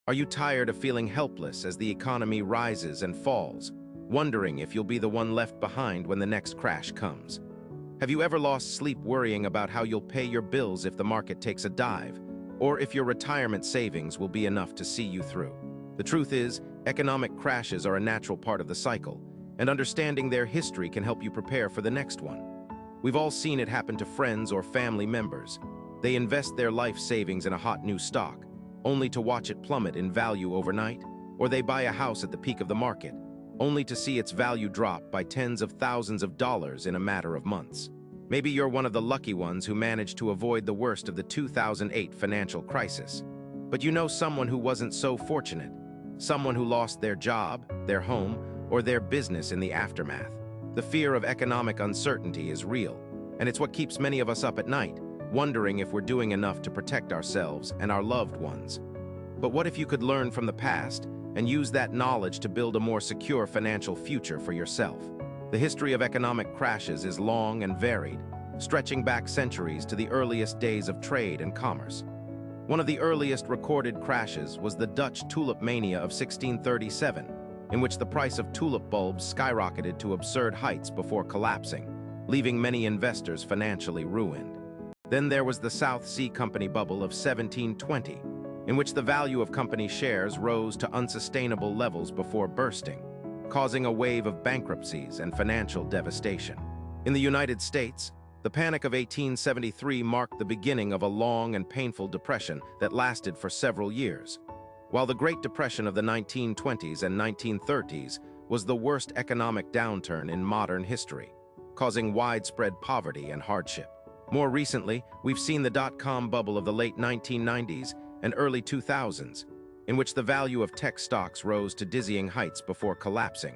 Are you tired of feeling helpless as the economy rises and falls, wondering if you'll be the one left behind when the next crash comes? Have you ever lost sleep worrying about how you'll pay your bills if the market takes a dive, or if your retirement savings will be enough to see you through? The truth is, economic crashes are a natural part of the cycle, and understanding their history can help you prepare for the next one. We've all seen it happen to friends or family members. They invest their life savings in a hot new stock, only to watch it plummet in value overnight, or they buy a house at the peak of the market, only to see its value drop by tens of thousands of dollars in a matter of months. Maybe you're one of the lucky ones who managed to avoid the worst of the 2008 financial crisis. But you know someone who wasn't so fortunate, someone who lost their job, their home, or their business in the aftermath. The fear of economic uncertainty is real, and it's what keeps many of us up at night, wondering if we're doing enough to protect ourselves and our loved ones. But what if you could learn from the past and use that knowledge to build a more secure financial future for yourself? The history of economic crashes is long and varied, stretching back centuries to the earliest days of trade and commerce. One of the earliest recorded crashes was the Dutch tulip mania of 1637, in which the price of tulip bulbs skyrocketed to absurd heights before collapsing, leaving many investors financially ruined. Then there was the South Sea Company bubble of 1720, in which the value of company shares rose to unsustainable levels before bursting, causing a wave of bankruptcies and financial devastation. In the United States, the Panic of 1873 marked the beginning of a long and painful depression that lasted for several years, while the Great Depression of the 1920s and 1930s was the worst economic downturn in modern history, causing widespread poverty and hardship. More recently, we've seen the dot-com bubble of the late 1990s and early 2000s, in which the value of tech stocks rose to dizzying heights before collapsing,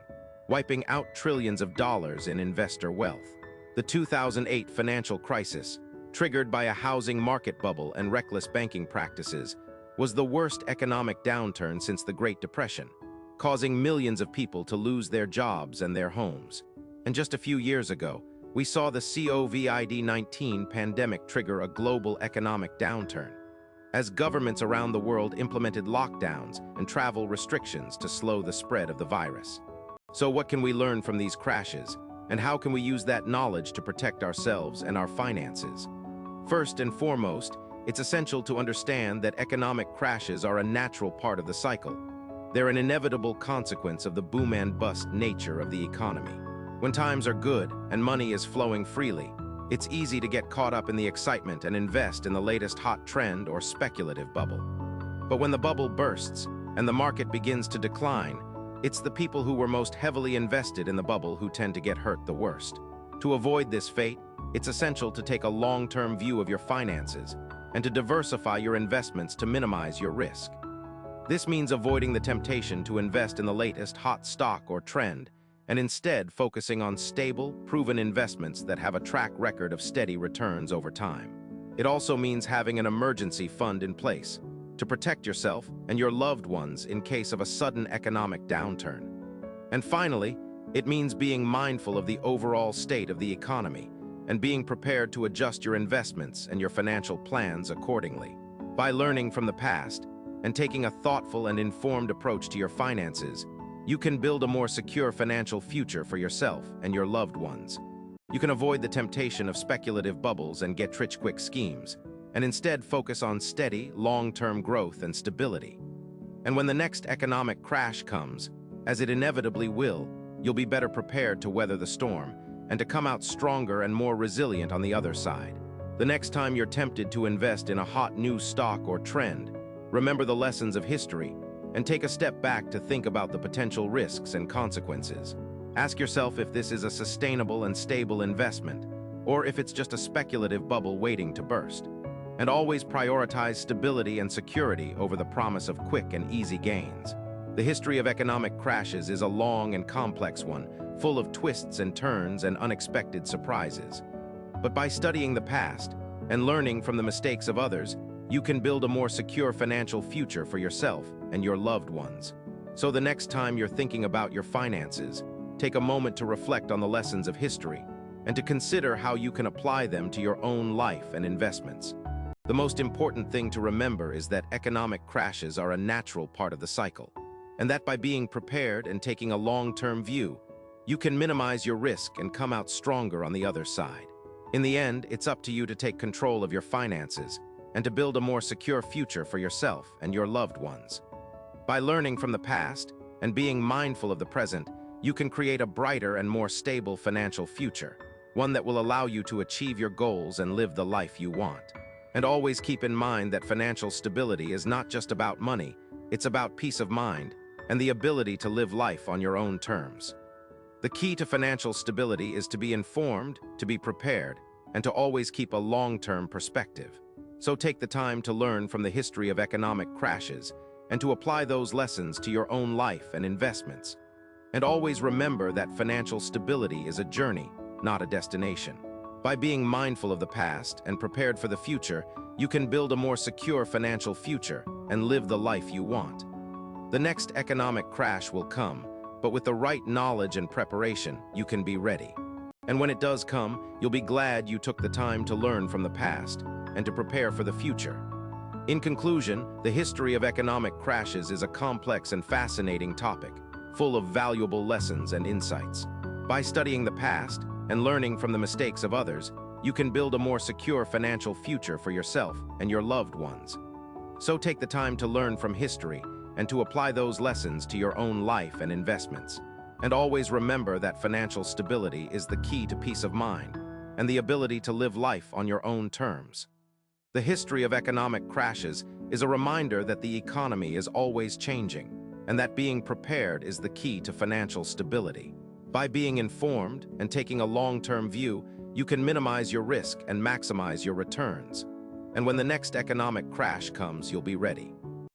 wiping out trillions of dollars in investor wealth. The 2008 financial crisis, triggered by a housing market bubble and reckless banking practices, was the worst economic downturn since the Great Depression, causing millions of people to lose their jobs and their homes. And just a few years ago, we saw the COVID-19 pandemic trigger a global economic downturn, as governments around the world implemented lockdowns and travel restrictions to slow the spread of the virus. So what can we learn from these crashes, and how can we use that knowledge to protect ourselves and our finances? First and foremost, it's essential to understand that economic crashes are a natural part of the cycle. They're an inevitable consequence of the boom and bust nature of the economy. When times are good and money is flowing freely, it's easy to get caught up in the excitement and invest in the latest hot trend or speculative bubble. But when the bubble bursts and the market begins to decline, it's the people who were most heavily invested in the bubble who tend to get hurt the worst. To avoid this fate, it's essential to take a long-term view of your finances and to diversify your investments to minimize your risk. This means avoiding the temptation to invest in the latest hot stock or trend, and instead focusing on stable, proven investments that have a track record of steady returns over time. It also means having an emergency fund in place to protect yourself and your loved ones in case of a sudden economic downturn. And finally, it means being mindful of the overall state of the economy and being prepared to adjust your investments and your financial plans accordingly. By learning from the past and taking a thoughtful and informed approach to your finances, you can build a more secure financial future for yourself and your loved ones. You can avoid the temptation of speculative bubbles and get-rich-quick schemes, and instead focus on steady, long-term growth and stability. And when the next economic crash comes, as it inevitably will, you'll be better prepared to weather the storm and to come out stronger and more resilient on the other side. The next time you're tempted to invest in a hot new stock or trend, remember the lessons of history and take a step back to think about the potential risks and consequences. Ask yourself if this is a sustainable and stable investment, or if it's just a speculative bubble waiting to burst. And always prioritize stability and security over the promise of quick and easy gains. The history of economic crashes is a long and complex one, full of twists and turns and unexpected surprises. But by studying the past and learning from the mistakes of others, you can build a more secure financial future for yourself and your loved ones. So the next time you're thinking about your finances, take a moment to reflect on the lessons of history and to consider how you can apply them to your own life and investments. The most important thing to remember is that economic crashes are a natural part of the cycle, and that by being prepared and taking a long-term view, you can minimize your risk and come out stronger on the other side. In the end, it's up to you to take control of your finances and to build a more secure future for yourself and your loved ones. By learning from the past and being mindful of the present, you can create a brighter and more stable financial future, one that will allow you to achieve your goals and live the life you want. And always keep in mind that financial stability is not just about money, it's about peace of mind and the ability to live life on your own terms. The key to financial stability is to be informed, to be prepared, and to always keep a long-term perspective. So take the time to learn from the history of economic crashes and to apply those lessons to your own life and investments. And always remember that financial stability is a journey, not a destination. By being mindful of the past and prepared for the future, you can build a more secure financial future and live the life you want. The next economic crash will come, but with the right knowledge and preparation, you can be ready. And when it does come, you'll be glad you took the time to learn from the past and to prepare for the future. In conclusion, the history of economic crashes is a complex and fascinating topic, full of valuable lessons and insights. By studying the past and learning from the mistakes of others, you can build a more secure financial future for yourself and your loved ones. So take the time to learn from history and to apply those lessons to your own life and investments. And always remember that financial stability is the key to peace of mind and the ability to live life on your own terms. The history of economic crashes is a reminder that the economy is always changing and that being prepared is the key to financial stability. By being informed and taking a long-term view, you can minimize your risk and maximize your returns. And when the next economic crash comes, you'll be ready.